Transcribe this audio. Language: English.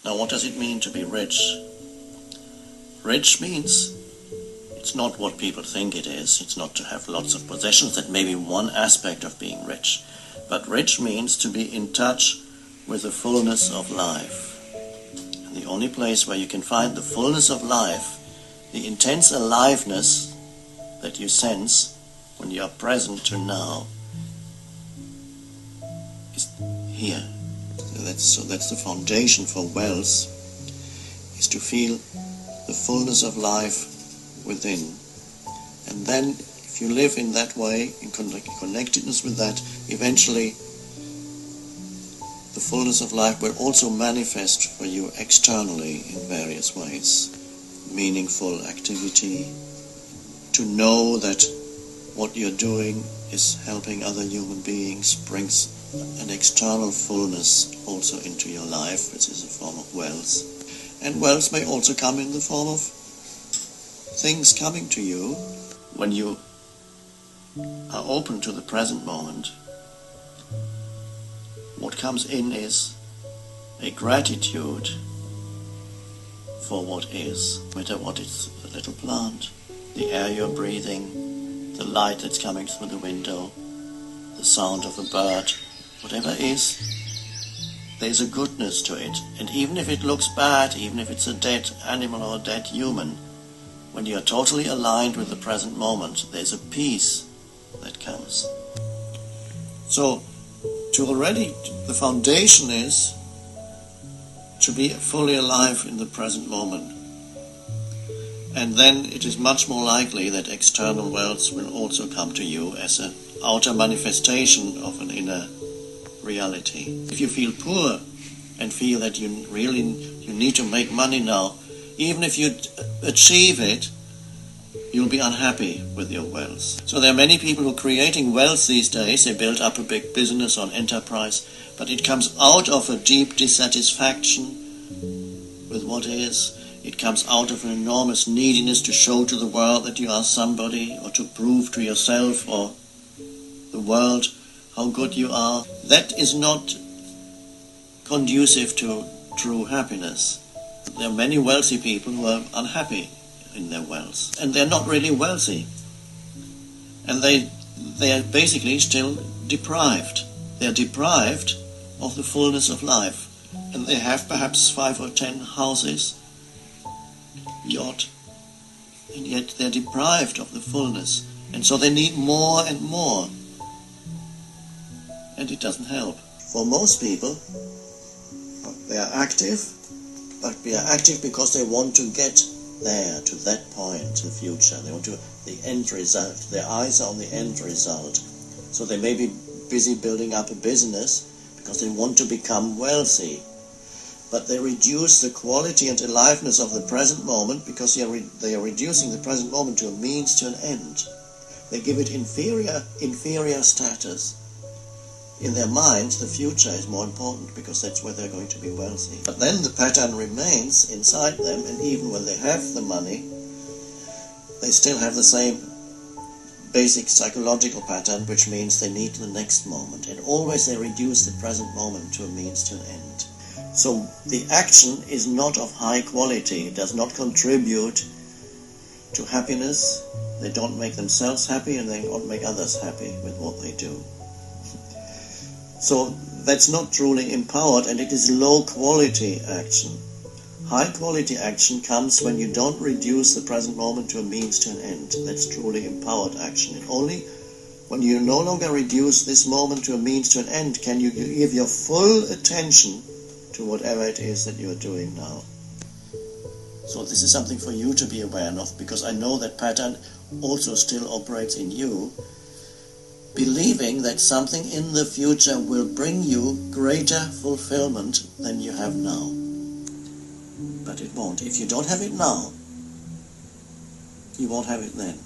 Now, what does it mean to be rich? Rich means it's not what people think it is. It's not to have lots of possessions. That may be one aspect of being rich. But rich means to be in touch with the fullness of life. And the only place where you can find the fullness of life, the intense aliveness that you sense when you are present to now, is here. So that's the foundation for wealth, is to feel the fullness of life within. And then, if you live in that way, in connectedness with that, eventually the fullness of life will also manifest for you externally in various ways. Meaningful activity, to know that what you're doing is helping other human beings, brings an external fullness also into your life, which is a form of wealth. And wealth may also come in the form of things coming to you when you are open to the present moment. What comes in is a gratitude for what is, no matter what it's, the little plant, the air you're breathing, the light that's coming through the window, the sound of a bird, whatever is, there's a goodness to it. And even if it looks bad, even if it's a dead animal or a dead human, when you're totally aligned with the present moment, there's a peace that comes. So, the foundation is to be fully alive in the present moment. And then it is much more likely that external wealth will also come to you as an outer manifestation of an inner reality. If you feel poor and feel that you need to make money now, even if you achieve it, you'll be unhappy with your wealth. So there are many people who are creating wealth these days. They build up a big business or enterprise, but it comes out of a deep dissatisfaction with what is. It comes out of an enormous neediness to show to the world that you are somebody, or to prove to yourself or the world how good you are. That is not conducive to true happiness. There are many wealthy people who are unhappy in their wealth, and they're not really wealthy, and they are basically still deprived. They're deprived of the fullness of life, and they have perhaps 5 or 10 houses, yacht, and yet they're deprived of the fullness, and so they need more and more, and it doesn't help. For most people, they are active, but they are active because they want to get there, to that point, the future. They want to, the end result. Their eyes are on the end result. So they may be busy building up a business because they want to become wealthy. But they reduce the quality and aliveness of the present moment because they are reducing the present moment to a means to an end. They give it inferior status. In their minds, the future is more important because that's where they're going to be wealthy. But then the pattern remains inside them, and even when they have the money, they still have the same basic psychological pattern, which means they need the next moment. And always they reduce the present moment to a means to an end. So the action is not of high quality. It does not contribute to happiness. They don't make themselves happy, and they don't make others happy with what they do. So that's not truly empowered, and it is low-quality action. High-quality action comes when you don't reduce the present moment to a means to an end. That's truly empowered action. And only when you no longer reduce this moment to a means to an end can you give your full attention to whatever it is that you are doing now. So this is something for you to be aware of, because I know that pattern also still operates in you, believing that something in the future will bring you greater fulfillment than you have now. But it won't. If you don't have it now, you won't have it then.